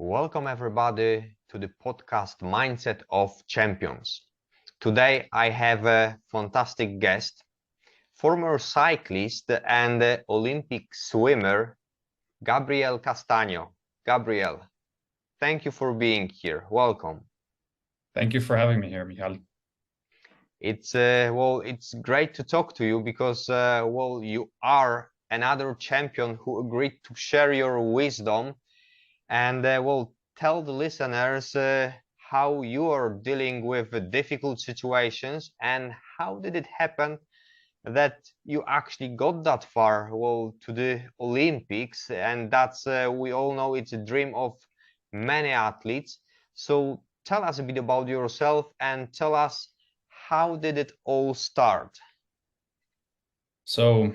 Welcome everybody to the podcast Mindset of Champions. Today I have a fantastic guest, former cyclist and Olympic swimmer, Gabriel Castaño. Gabriel, thank you for being here. Welcome. Thank you for having me here, Michal. It's great to talk to you because you are another champion who agreed to share your wisdom and tell the listeners how you are dealing with difficult situations and how did it happen that you actually got that far, to the Olympics, and that's we all know it's a dream of many athletes. So tell us a bit about yourself and tell us how did it all start? So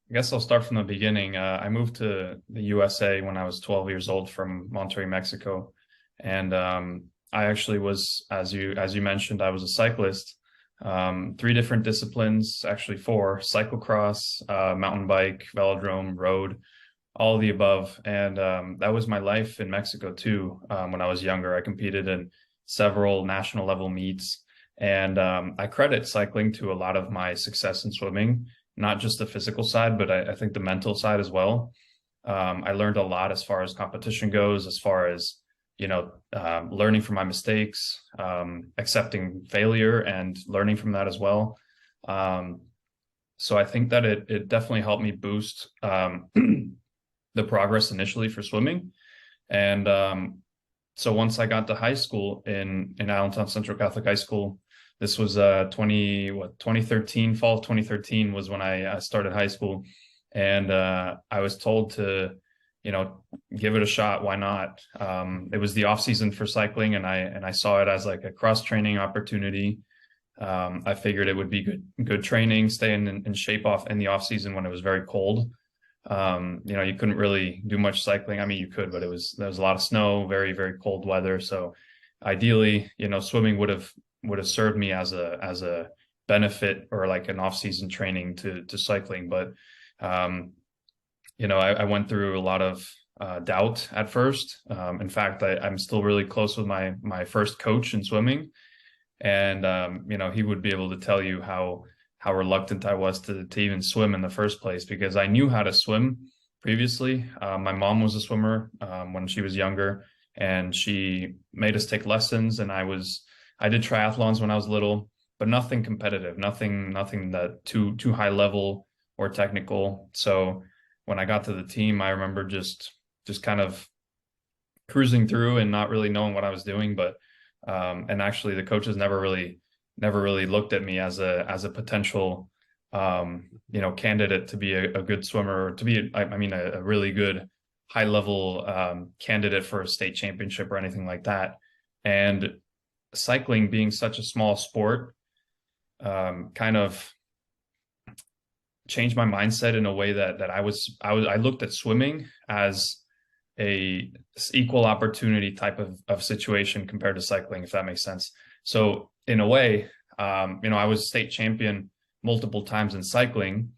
I guess I'll start from the beginning. I moved to the USA when I was 12 years old from Monterrey, Mexico. And I actually was, as you mentioned, I was a cyclist. Three different disciplines, actually four: cyclocross, mountain bike, velodrome, road, all of the above. And that was my life in Mexico too. When I was younger, I competed in several national level meets. And I credit cycling to a lot of my success in swimming, not just the physical side, but I think the mental side as well. I learned a lot as far as competition goes, as far as, learning from my mistakes, accepting failure and learning from that as well. So I think that it definitely helped me boost the progress initially for swimming. And so once I got to high school in Allentown Central Catholic High School, this was 2013, fall of 2013 was when I started high school. And I was told to, give it a shot. Why not? It was the off season for cycling, and I saw it as like a cross training opportunity. I figured it would be good training, stay in shape in the off season when it was very cold. You couldn't really do much cycling. I mean, you could, but there was a lot of snow, very, very cold weather. So ideally, swimming would have served me as a benefit or like an off-season training to cycling. But I went through a lot of doubt at first. In fact, I'm still really close with my first coach in swimming. And he would be able to tell you how reluctant I was to even swim in the first place, because I knew how to swim previously. My mom was a swimmer when she was younger, and she made us take lessons. And I did triathlons when I was little, but nothing competitive, nothing that too high level or technical. So when I got to the team, I remember just kind of cruising through and not really knowing what I was doing. But and actually the coaches never really looked at me as a potential candidate to be a good swimmer, or to be a really good high level candidate for a state championship or anything like that. And cycling being such a small sport kind of changed my mindset in a way that I looked at swimming as a equal opportunity type of situation compared to cycling, if that makes sense. So in a way, I was state champion multiple times in cycling.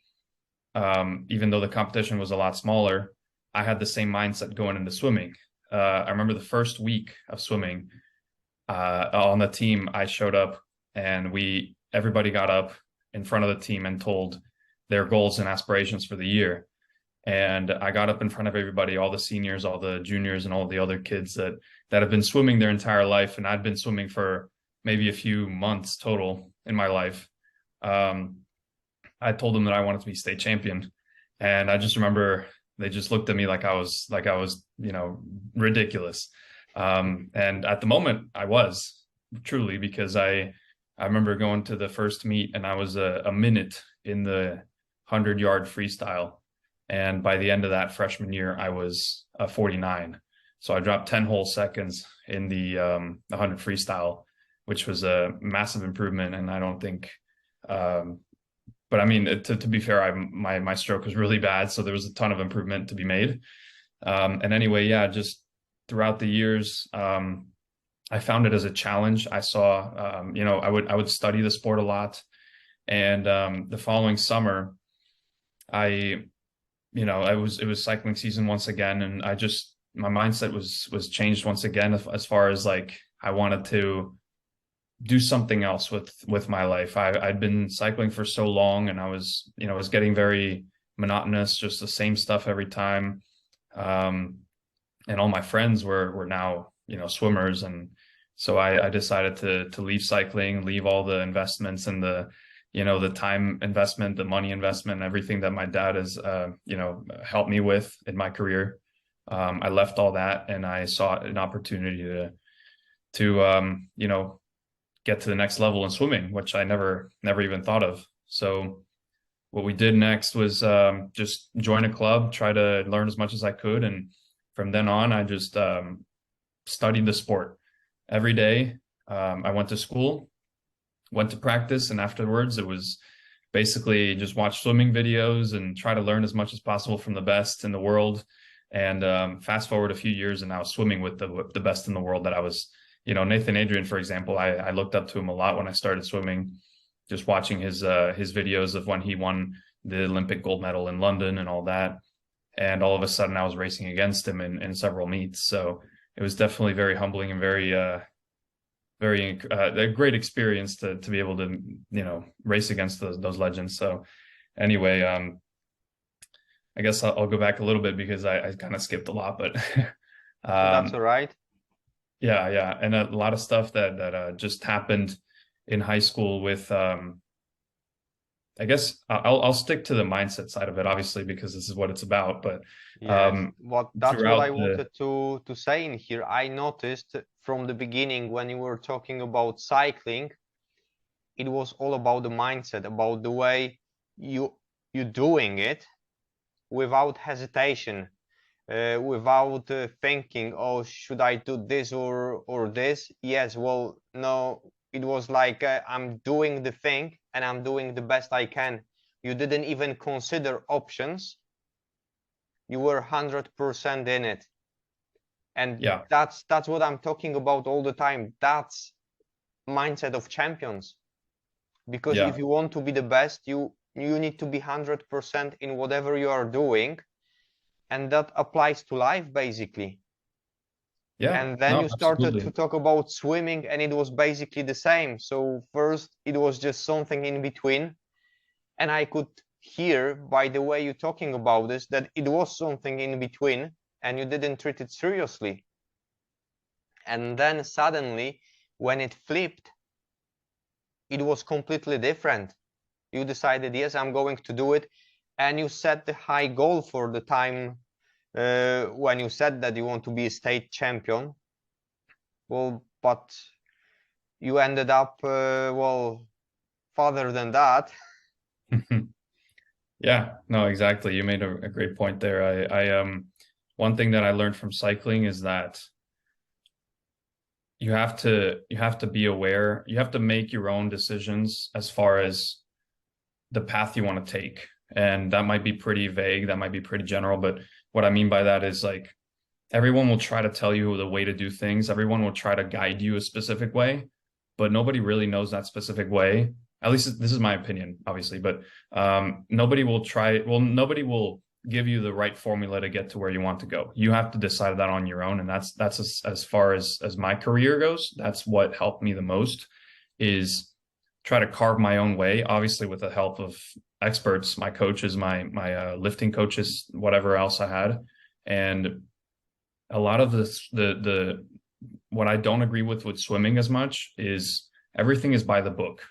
Even though the competition was a lot smaller, I had the same mindset going into swimming. I remember the first week of swimming on the team, I showed up and everybody got up in front of the team and told their goals and aspirations for the year. And I got up in front of everybody, all the seniors, all the juniors, and all the other kids that have been swimming their entire life. And I'd been swimming for maybe a few months total in my life. I told them that I wanted to be state champion. And I just remember they just looked at me like I was, ridiculous. And at the moment I was truly, because I remember going to the first meet and I was a minute in the 100-yard freestyle. And by the end of that freshman year, I was 49. So I dropped 10 whole seconds in the 100 freestyle, which was a massive improvement. And I don't think, but I mean, to be fair, my stroke was really bad. So there was a ton of improvement to be made. And anyway, yeah, just throughout the years, I found it as a challenge. I saw, I would study the sport a lot. And the following summer, it was cycling season once again. And I just my mindset was changed once again as far as like I wanted to do something else with my life. I'd been cycling for so long, and I was, you know, it was getting very monotonous, just the same stuff every time. And all my friends were now, you know, swimmers, and so I decided to leave cycling, leave all the investments and the, you know, the time investment, the money investment, everything that my dad has, you know, helped me with in my career. I left all that and I sought an opportunity to you know, get to the next level in swimming, which I never even thought of. So what we did next was just join a club, try to learn as much as I could, and from then on, I just studied the sport every day. I went to school, went to practice, and afterwards it was basically just watch swimming videos and try to learn as much as possible from the best in the world. And fast forward a few years, and I was swimming with the best in the world that I was, you know, Nathan Adrian, for example, I looked up to him a lot when I started swimming, just watching his videos of when he won the Olympic gold medal in London and all that. And all of a sudden I was racing against him in several meets. So it was definitely very humbling and very a great experience to be able to, you know, race against those legends. So anyway, I guess I'll go back a little bit because I kind of skipped a lot, but That's all right. yeah, and a lot of stuff that just happened in high school with I guess I'll stick to the mindset side of it, obviously, because this is what it's about. But Yes, that's what I throughout the wanted to say in here. I noticed from the beginning when you were talking about cycling, it was all about the mindset, about the way you doing it without hesitation, without thinking, oh, should I do this or this? Yes, well, no, it was like I'm doing the thing and I'm doing the best I can. You didn't even consider options. You were 100% in it. And yeah, that's what I'm talking about all the time. That's mindset of champions. Because if yeah, you want to be the best, you need to be 100% in whatever you are doing, and that applies to life basically. yeah, And then no, you started to absolutely. talk about swimming, and it was basically the same. So first it was just something in between, and I could hear by the way you're talking about this that it was something in between and you didn't treat it seriously. And then suddenly when it flipped, it was completely different. You decided, yes, I'm going to do it, and you set the high goal for the time when you said that you want to be a state champion. Well, but you ended up well farther than that. Yeah, no, exactly. You made a great point there. One thing that I learned from cycling is that you have to be aware. You have to make your own decisions as far as the path you want to take. And that might be pretty vague, that might be pretty general, but what I mean by that is like everyone will try to tell you the way to do things. Everyone will try to guide you a specific way, but nobody really knows that specific way. At least this is my opinion, obviously, but nobody will give you the right formula to get to where you want to go. You have to decide that on your own. And that's as far as my career goes. That's what helped me the most is try to carve my own way, obviously with the help of experts, my coaches, my lifting coaches, whatever else I had. And a lot of the what I don't agree with swimming as much is everything is by the book.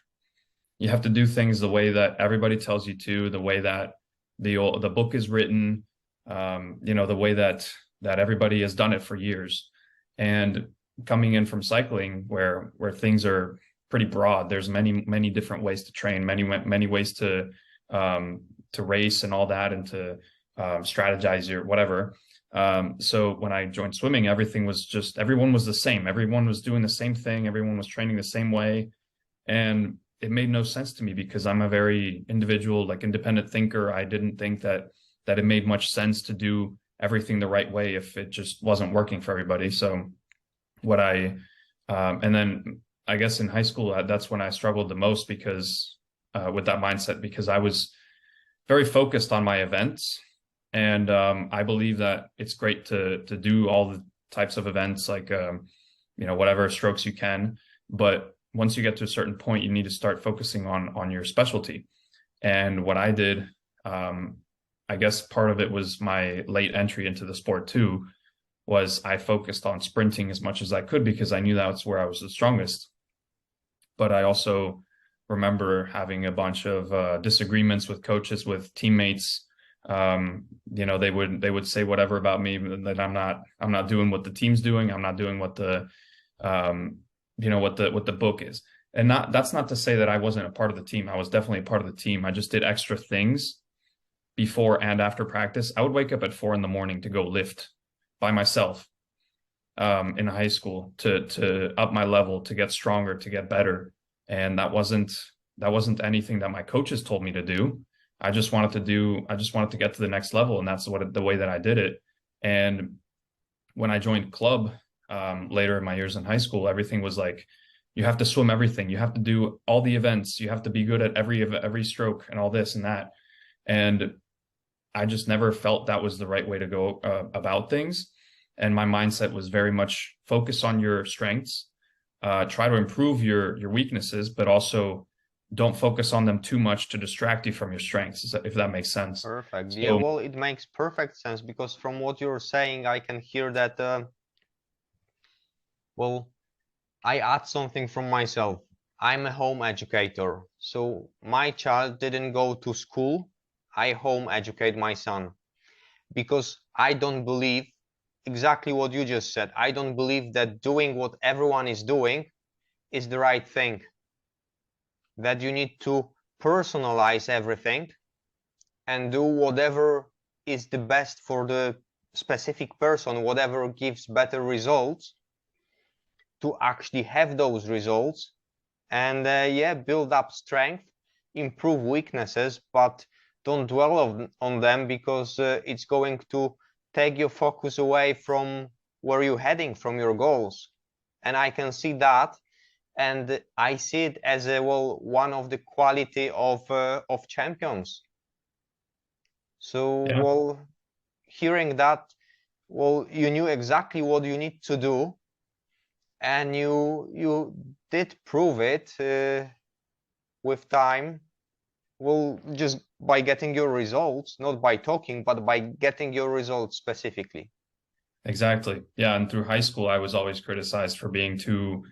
You have to do things the way that everybody tells you to, the way that the book is written, you know, the way that everybody has done it for years. And coming in from cycling, where things are pretty broad, there's many different ways to train, many ways to race and all that, and to strategize your whatever. So when I joined swimming, everyone was the same. Everyone was doing the same thing. Everyone was training the same way. And it made no sense to me because I'm a very individual, like independent thinker. I didn't think that it made much sense to do everything the right way if it just wasn't working for everybody. So and then I guess in high school, that's when I struggled the most because with that mindset, because I was very focused on my events And I believe that it's great to do all the types of events, like whatever strokes you can. But once you get to a certain point, you need to start focusing on your specialty. And what I did, I guess part of it was my late entry into the sport too, was I focused on sprinting as much as I could because I knew that's where I was the strongest. But I also remember having a bunch of disagreements with coaches, with teammates. They would say whatever about me, that I'm not doing what the team's doing. I'm not doing what the what the book is. And that's not to say that I wasn't a part of the team. I was definitely a part of the team. I just did extra things before and after practice. I would wake up at 4 a.m. to go lift by myself in high school to up my level, to get stronger, to get better. And that wasn't anything that my coaches told me to do. I just wanted to get to the next level, and that's the way that I did it. And when I joined club later in my years in high school, everything was like, you have to swim everything, you have to do all the events, you have to be good at every stroke and all this and that. And I just never felt that was the right way to go about things. And my mindset was very much focus on your strengths, try to improve your weaknesses, but also don't focus on them too much to distract you from your strengths, if that makes sense. Perfect. So, Yeah, well, it makes perfect sense, because from what you're saying, I can hear that, well, I add something from myself. I'm a home educator, so my child didn't go to school. I home educate my son, because I don't believe exactly what you just said. I don't believe that doing what everyone is doing is the right thing. That you need to personalize everything and do whatever is the best for the specific person, whatever gives better results, to actually have those results. And yeah, build up strength, improve weaknesses, but don't dwell on them, because it's going to take your focus away from where you're heading, from your goals. And I can see that, and I see it as a, well, one of the quality of champions. So, yeah, well, hearing that, well, you knew exactly what you need to do, and you did prove it with time. Well, just by getting your results, not by talking, but by getting your results specifically. exactly. Yeah. And through high school, I was always criticized for being too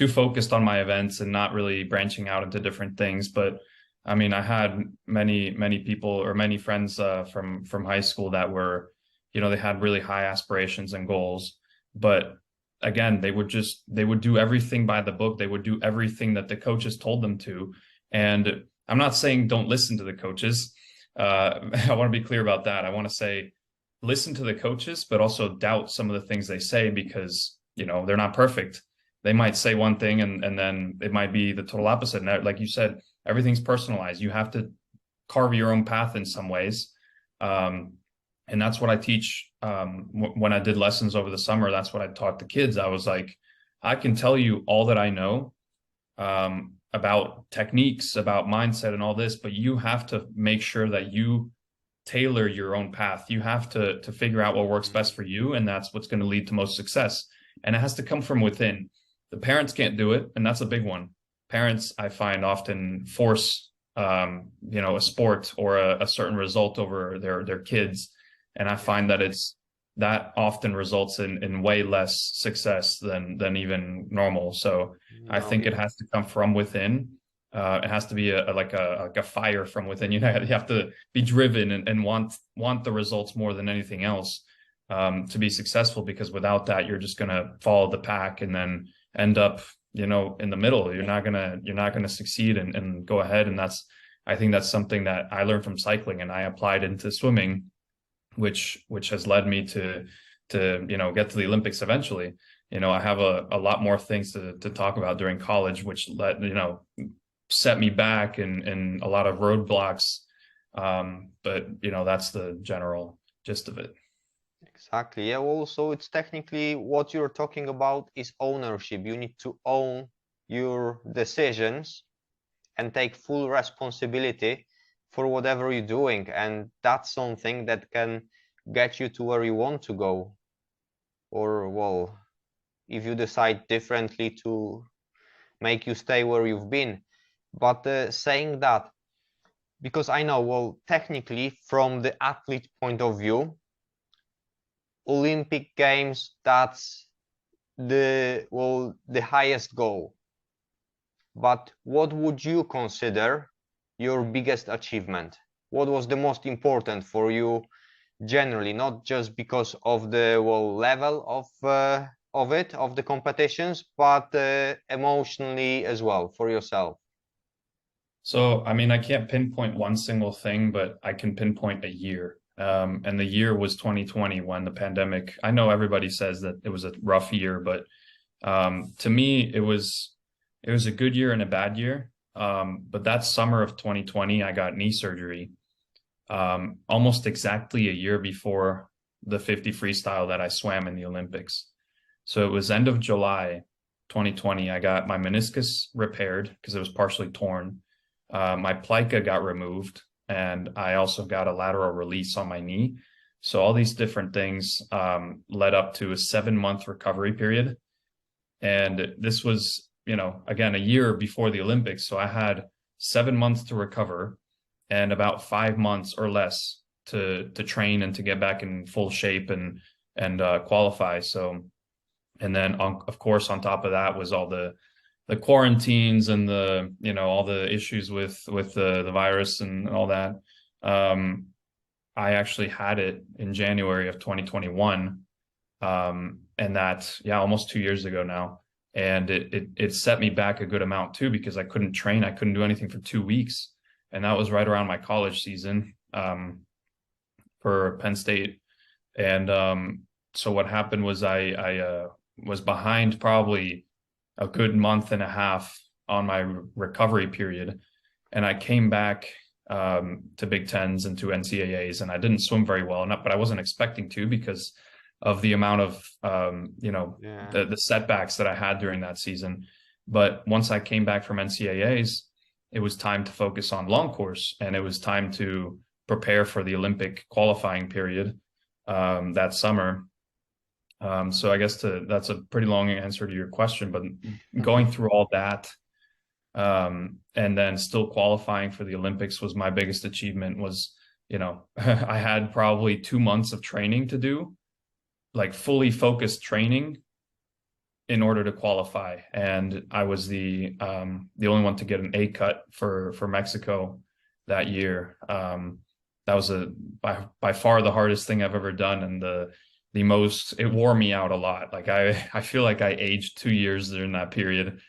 focused on my events and not really branching out into different things. But I mean, I had many people, or many friends from high school that were, they had really high aspirations and goals. But again, they would do everything by the book. They would do everything that the coaches told them to. And I'm not saying don't listen to the coaches. I want to be clear about that. I want to say listen to the coaches, but also doubt some of the things they say, because, they're not perfect. They might say one thing and then it might be the total opposite. And like you said, everything's personalized. You have to carve your own path in some ways. And that's what I teach. When I did lessons over the summer, that's what I taught the kids. I was like, I can tell you all that I know about techniques, about mindset and all this, but you have to make sure that you tailor your own path. You have to figure out what works best for you. And that's what's going to lead to most success. And it has to come from within. The parents can't do it, and that's a big one. Parents, I find, often force a sport or a certain result over their kids, and I find that often results in way less success than even normal. So I think it has to come from within. It has to be like a fire from within. You have to be driven and want the results more than anything else to be successful, because without that, you're just going to follow the pack and then end up, in the middle. You're not gonna succeed and go ahead. And I think that's something that I learned from cycling, and I applied into swimming, which has led me to get to the Olympics eventually. I have a lot more things to talk about during college, which set me back and a lot of roadblocks. But that's the general gist of it. Exactly. Yeah, also it's technically what you're talking about is ownership. You need to own your decisions and take full responsibility for whatever you're doing, and that's something that can get you to where you want to go. Or, well, if you decide differently, to make you stay where you've been. But saying that, because I know, well, technically, from the athlete point of view, Olympic Games, that's the highest goal. But what would you consider your biggest achievement? What was the most important for you generally, not just because of the, well, level of the competitions, but emotionally as well for yourself? So, I mean, I can't pinpoint one single thing, but I can pinpoint a year. And the year was 2020 when the pandemic, I know everybody says that it was a rough year, but to me, it was a good year and a bad year. But that summer of 2020, I got knee surgery, almost exactly a year before the 50 freestyle that I swam in the Olympics. So it was end of July 2020. I got my meniscus repaired because it was partially torn. My plica got removed, and I also got a lateral release on my knee. So all these different things led up to a 7-month recovery period. And this was, you know, again, a year before the Olympics. So I had 7 months to recover and about 5 months or less to train and to get back in full shape and qualify. So, and then of course, on top of that was all the quarantines and the, you know, all the issues with the virus and all that. I actually had it in January of 2021. And that, yeah, almost 2 years ago now. And it set me back a good amount too, because I couldn't train. I couldn't do anything for 2 weeks. And that was right around my college season, for Penn State. And so what happened was I was behind probably a good month and a half on my recovery period. And I came back to Big Tens and to NCAAs, and I didn't swim very well enough, but I wasn't expecting to because of the amount of, you know, the setbacks that I had during that season. But once I came back from NCAAs, it was time to focus on long course, and it was time to prepare for the Olympic qualifying period that summer. So I guess that's a pretty long answer to your question, but going through all that, and then still qualifying for the Olympics was my biggest achievement. Was, you know, I had probably 2 months of training to do, like fully focused training in order to qualify. And I was the only one to get an A cut for Mexico that year. That was by far the hardest thing I've ever done, and the most, it wore me out a lot. Like I feel like I aged 2 years during that period,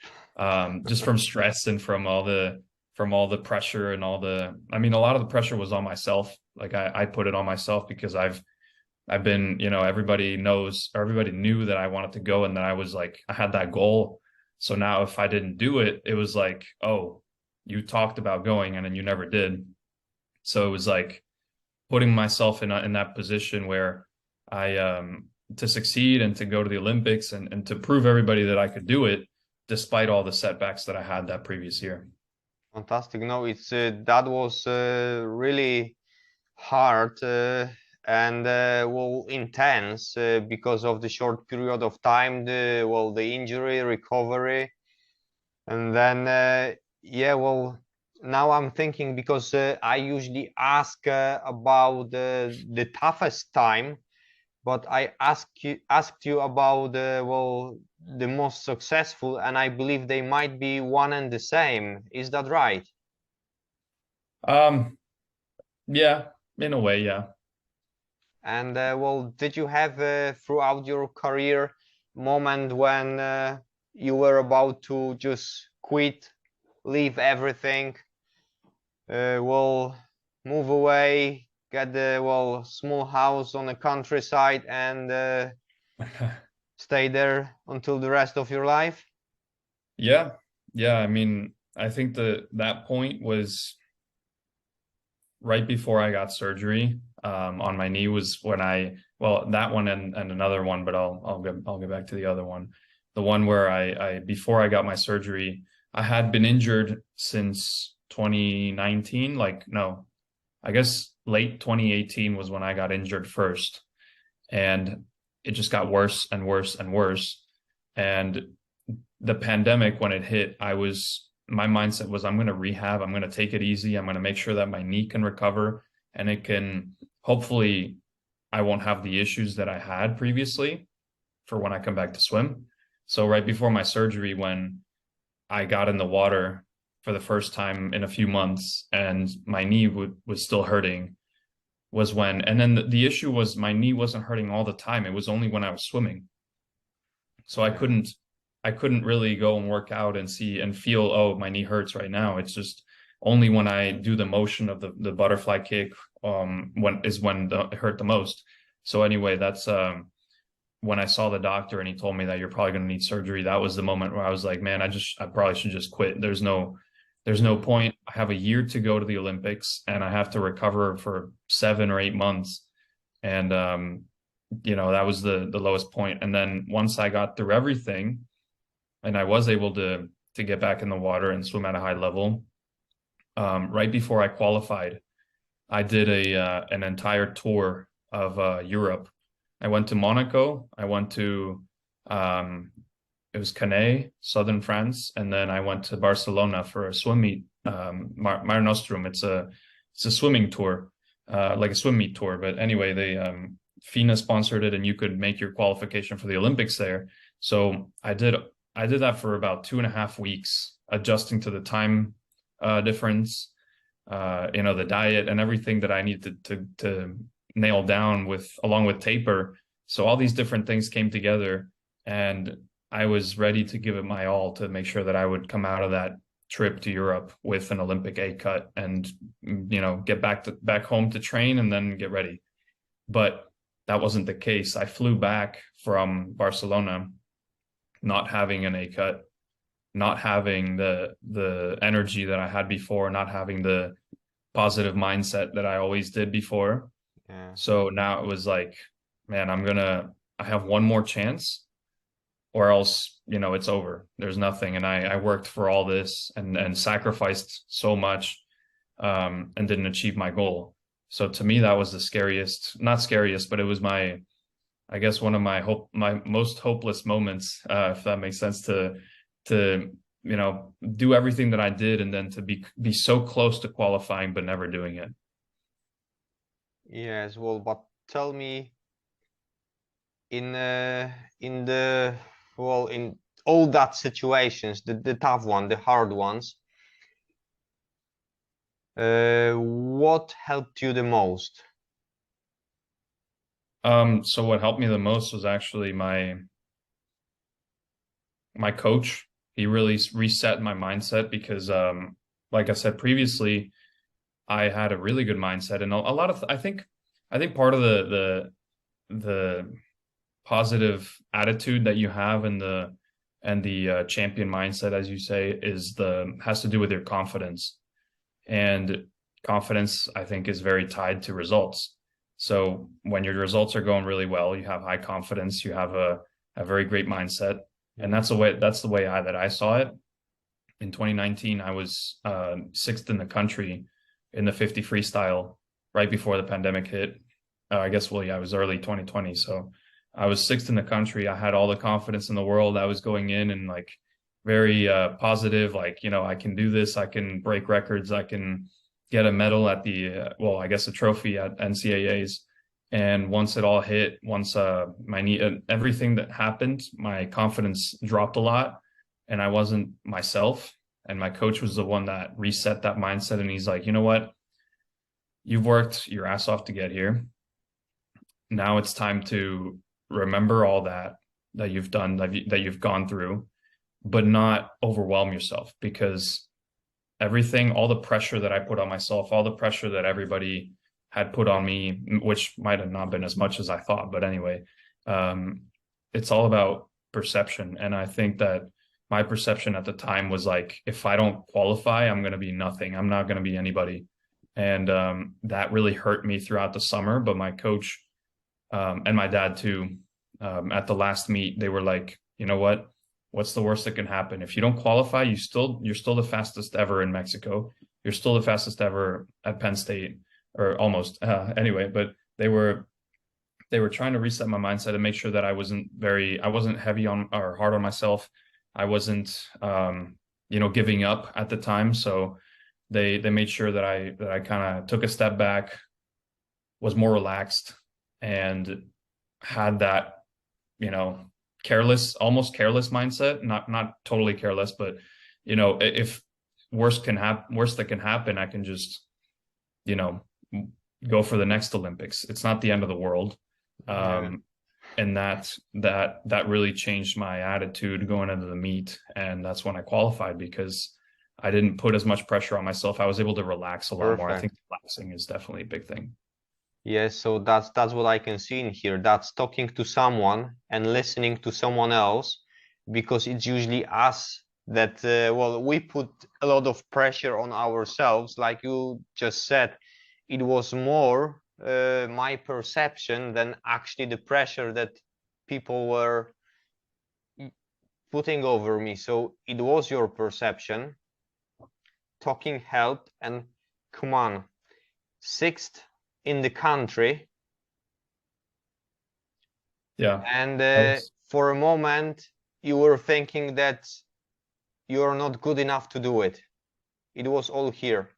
just from stress and from all the pressure and I mean, a lot of the pressure was on myself. Like I put it on myself because I've been, you know, everybody knows, or everybody knew that I wanted to go, and that I was like, I had that goal. So now if I didn't do it, it was like, oh, you talked about going and then you never did. So it was like putting myself in that position where to succeed and to go to the Olympics and to prove everybody that I could do it despite all the setbacks that I had that previous year. Fantastic. No, it's that was really hard and well, intense because of the short period of time, the injury recovery, and then yeah, well, now I'm thinking, because I usually ask about the toughest time, but I asked you about the most successful, and I believe they might be one and the same. Is that right? Yeah, in a way, yeah. And well, did you have throughout your career moment when you were about to just quit, leave everything, well, move away, get the small house on the countryside, and stay there until the rest of your life? Yeah. Yeah. I mean, I think that point was right before I got surgery on my knee. Was when that one and another one, but I'll get back to the other one. The one where I before I got my surgery, I had been injured since 2019, like no, I guess late 2018 was when I got injured first, and it just got worse and worse and worse. And the pandemic, when it hit, my mindset was, I'm going to rehab. I'm going to take it easy. I'm going to make sure that my knee can recover and it can, hopefully, I won't have the issues that I had previously for when I come back to swim. So right before my surgery, when I got in the water for the first time in a few months and my knee was still hurting, was when, and then the issue was my knee wasn't hurting all the time. It was only when I was swimming. So I couldn't really go and work out and see and feel, oh, my knee hurts right now. It's just only when I do the motion of the butterfly kick, when it hurt the most. So anyway, that's when I saw the doctor and he told me that you're probably going to need surgery. That was the moment where I was like, man, I probably should just quit. There's no point. I have a year to go to the Olympics and I have to recover for 7 or 8 months. And that was the lowest point. And then once I got through everything and I was able to get back in the water and swim at a high level, right before I qualified, I did an entire tour of Europe. I went to Monaco. I went to it was Cannes, southern France, and then I went to Barcelona for a swim meet. Mare Nostrum. It's a swimming tour, like a swim meet tour. But anyway, they FINA sponsored it, and you could make your qualification for the Olympics there. So I did that for about 2.5 weeks, adjusting to the time difference, the diet and everything that I needed to nail down along with taper. So all these different things came together, and I was ready to give it my all to make sure that I would come out of that trip to Europe with an Olympic A cut and, get back home to train and then get ready. But that wasn't the case. I flew back from Barcelona not having an A cut, not having the energy that I had before, not having the positive mindset that I always did before. Yeah. So now it was like, man, I have one more chance, or else, it's over. There's nothing. And I worked for all this and sacrificed so much, and didn't achieve my goal. So to me, that was the scariest, not scariest, but it was I guess one of my most hopeless moments, if that makes sense, to do everything that I did and then to be so close to qualifying, but never doing it. Yes, well, but tell me, in all that situations, the tough one, the hard ones, what helped you the most? So what helped me the most was actually my coach. He really reset my mindset because, like I said previously, I had a really good mindset, and a lot of I think part of the positive attitude that you have and the champion mindset, as you say, has to do with your confidence. And confidence, I think, is very tied to results. So when your results are going really well, you have high confidence, you have a very great mindset. And that's the way I saw it. In 2019, I was 6th in the country in the 50 freestyle right before the pandemic hit. I guess, well, yeah, it was early 2020. So I was 6th in the country. I had all the confidence in the world. I was going in and like very positive, like, I can do this. I can break records. I can get a medal at I guess a trophy at NCAAs. And once it all hit, once my knee, everything that happened, my confidence dropped a lot and I wasn't myself. And my coach was the one that reset that mindset. And he's like, you know what? You've worked your ass off to get here. Now it's time to remember all that you've done, that you've gone through, but not overwhelm yourself, because all the pressure that I put on myself, all the pressure that everybody had put on me, which might have not been as much as I thought, but anyway, it's all about perception. And I think that my perception at the time was like, if I don't qualify, I'm going to be nothing. I'm not going to be anybody. And that really hurt me throughout the summer. But my coach and my dad too, at the last meet, they were like, you know what? What's the worst that can happen? If you don't qualify, you're still the fastest ever in Mexico. You're still the fastest ever at Penn State. or almost anyway, but they were trying to reset my mindset and make sure that I wasn't heavy on or hard on myself. I wasn't giving up at the time. So they made sure that I kind of took a step back, was more relaxed, and had that, almost careless mindset, not totally careless, but if worse that can happen, I can just, you know, go for the next Olympics. It's not the end of the world. Yeah, And that really changed my attitude going into the meet. And that's when I qualified, because I didn't put as much pressure on myself. I was able to relax a lot more. I think perfect. relaxing is definitely a big thing. Yes, so that's what I can see in here. That's talking to someone and listening to someone else, because it's usually us that well, we put a lot of pressure on ourselves. Like you just said, it was more my perception than actually the pressure that people were putting over me. So it was your perception. Talking helped, and come on, sixth in the country. Yeah. And That was for a moment, you were thinking that you're not good enough to do it. It was all here.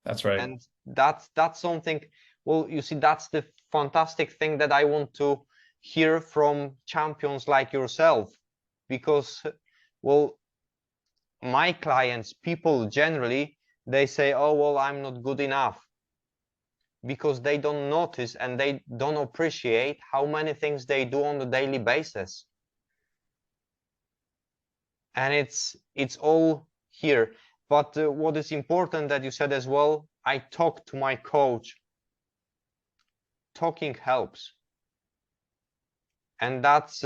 that's right. And that's something, well, you see, that's the fantastic thing that I want to hear from champions like yourself. Because, well, my clients, people generally, they say, oh, well, I'm not good enough, because they don't notice and they don't appreciate how many things they do on a daily basis. And it's all here. But what is important that you said as well, I talked to my coach. Talking helps, and that's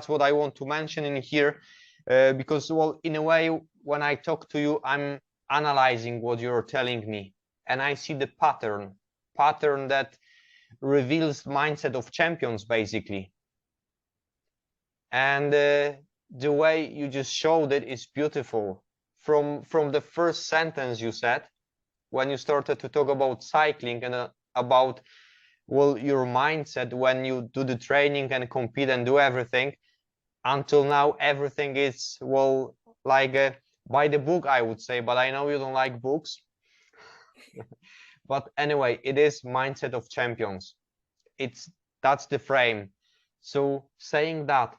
what I want to mention in here, because, well, in a way, when I talk to you, I'm analyzing what you're telling me, and I see the pattern that reveals mindset of champions, basically. And the way you just showed it is beautiful. From the first sentence you said, when you started to talk about cycling and about, well, your mindset when you do the training and compete and do everything, until now everything is, well, like by the book, I would say, but I know you don't like books. But anyway, it is mindset of champions. That's the frame. So saying that,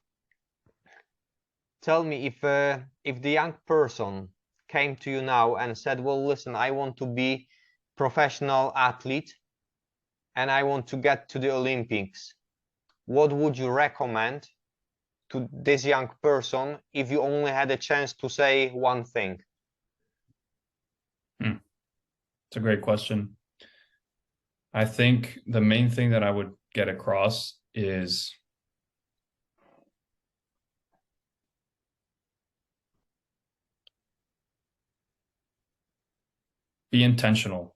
tell me, if the young person came to you now and said, well, listen, I want to be professional athlete and I want to get to the Olympics, what would you recommend to this young person if you only had a chance to say one thing? It's a great question. I think the main thing that I would get across is be intentional.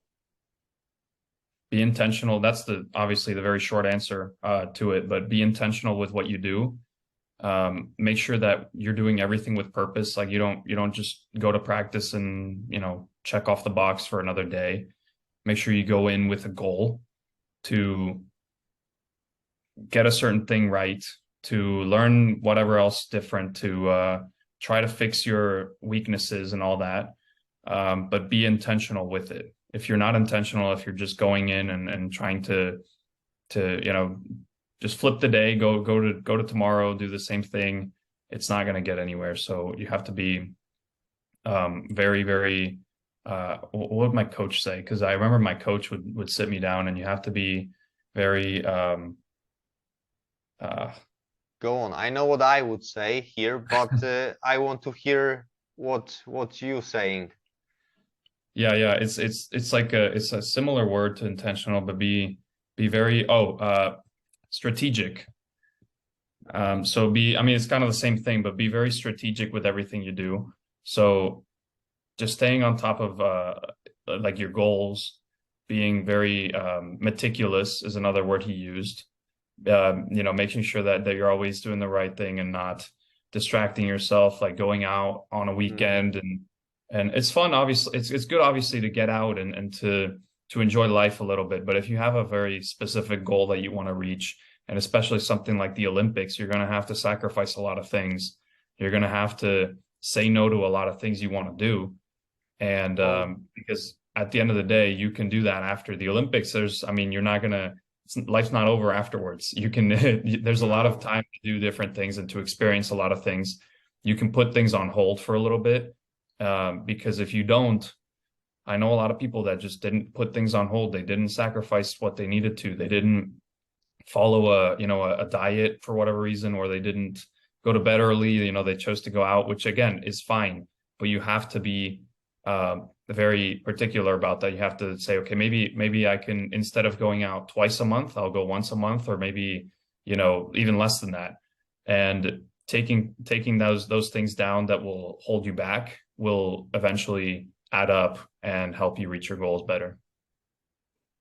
Be intentional. That's obviously the very short answer to it, but be intentional with what you do. Make sure that you're doing everything with purpose. Like you don't just go to practice and, check off the box for another day. Make sure you go in with a goal to get a certain thing right, to learn whatever else different, to try to fix your weaknesses and all that. But be intentional with it. If you're not intentional, if you're just going in and trying to just flip the day, go to tomorrow, do the same thing, it's not going to get anywhere. So you have to be very, very what would my coach say? Because I remember my coach would sit me down, and you have to be very Go on. I know what I would say here, but I want to hear what you saying. yeah, it's like it's a similar word to intentional, but be very strategic. So I mean, it's kind of the same thing, but be very strategic with everything you do. So just staying on top of like your goals, being very meticulous is another word he used. Making sure that you're always doing the right thing and not distracting yourself, like going out on a weekend And it's fun, obviously. It's good, obviously, to get out and to enjoy life a little bit. But if you have a very specific goal that you want to reach, and especially something like the Olympics, you're going to have to sacrifice a lot of things. You're going to have to say no to a lot of things you want to do. And Well, because at the end of the day, you can do that after the Olympics. I mean, you're not gonna, life's not over afterwards. You can, there's a lot of no. time to do different things and to experience a lot of things. You can put things on hold for a little bit, because if you don't, I know a lot of people that just didn't put things on hold. They didn't sacrifice what they needed to. They didn't follow a diet for whatever reason, or they didn't go to bed early. They chose to go out, which again is fine, but you have to be very particular about that. You have to say, okay, maybe I can, instead of going out twice a month, I'll go once a month, or maybe even less than that. And taking those things down that will hold you back will eventually add up and help you reach your goals better.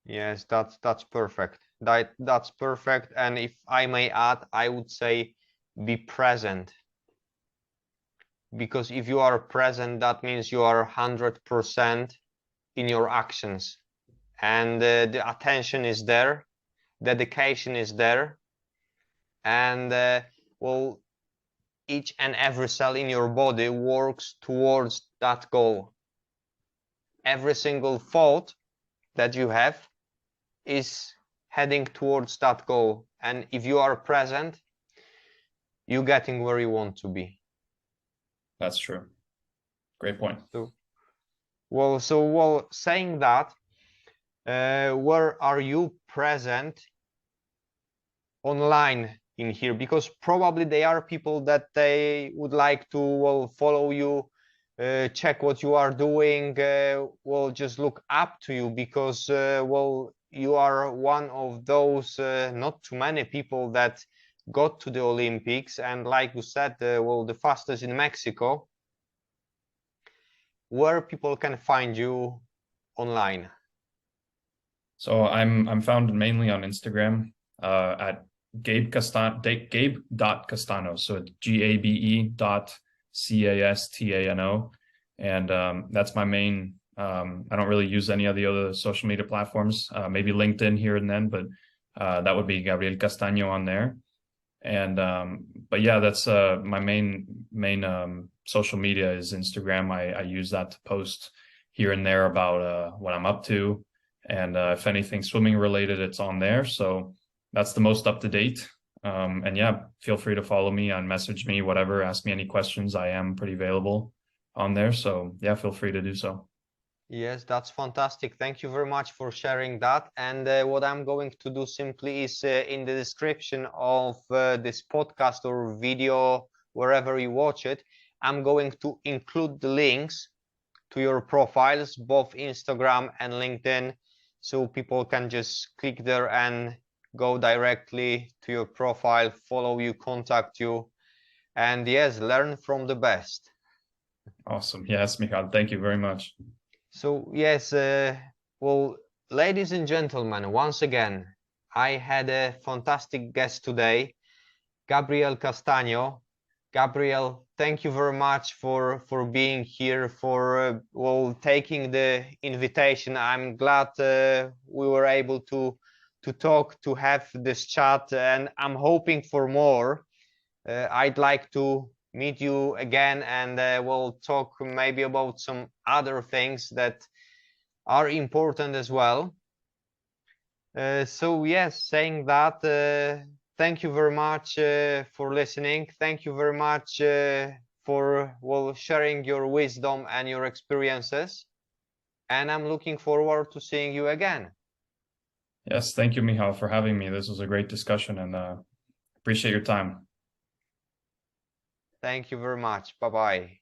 Yes, that's perfect. That's perfect. And if I may add, I would say be present. Because if you are present, that means you are 100% in your actions. And the attention is there, dedication is there, and well, each and every cell in your body works towards that goal. Every single thought that you have is heading towards that goal. And if you are present, you're getting where you want to be. That's true. Great point. Well, saying that, where are you present online in here? Because probably there are people that they would like to, well, follow you, check what you are doing, well, just look up to you because, well, you are one of those not too many people that got to the Olympics, and like you said, well, the fastest in Mexico. Where people can find you online? So I'm found mainly on Instagram at Gabe.Castano. So it's GABE.CASTANO. And that's my main. I don't really use any of the other social media platforms, maybe LinkedIn here and then, but that would be Gabriel Castaño on there. And but yeah, that's my main social media is Instagram. I use that to post here and there about what I'm up to. And if anything swimming related, it's on there. So that's the most up to date. And yeah, feel free to follow me and message me, whatever, ask me any questions. I am pretty available on there. So yeah, feel free to do so. Yes, that's fantastic. Thank you very much for sharing that. And what I'm going to do simply is in the description of this podcast or video, wherever you watch it, I'm going to include the links to your profiles, both Instagram and LinkedIn, so people can just click there and go directly to your profile, follow you, contact you, and yes, learn from the best. Awesome. Yes, Michal, thank you very much. So yes, well, ladies and gentlemen, once again, I had a fantastic guest today, Gabriel Castaño. Gabriel, thank you very much for being here, for well, taking the invitation. I'm glad we were able to talk, to have this chat, and I'm hoping for more. I'd like to meet you again, and we'll talk maybe about some other things that are important as well. So yes, saying that, thank you very much for listening. Thank you very much for, well, sharing your wisdom and your experiences. And I'm looking forward to seeing you again. Yes, thank you, Michal, for having me. This was a great discussion and appreciate your time. Thank you very much. Bye-bye.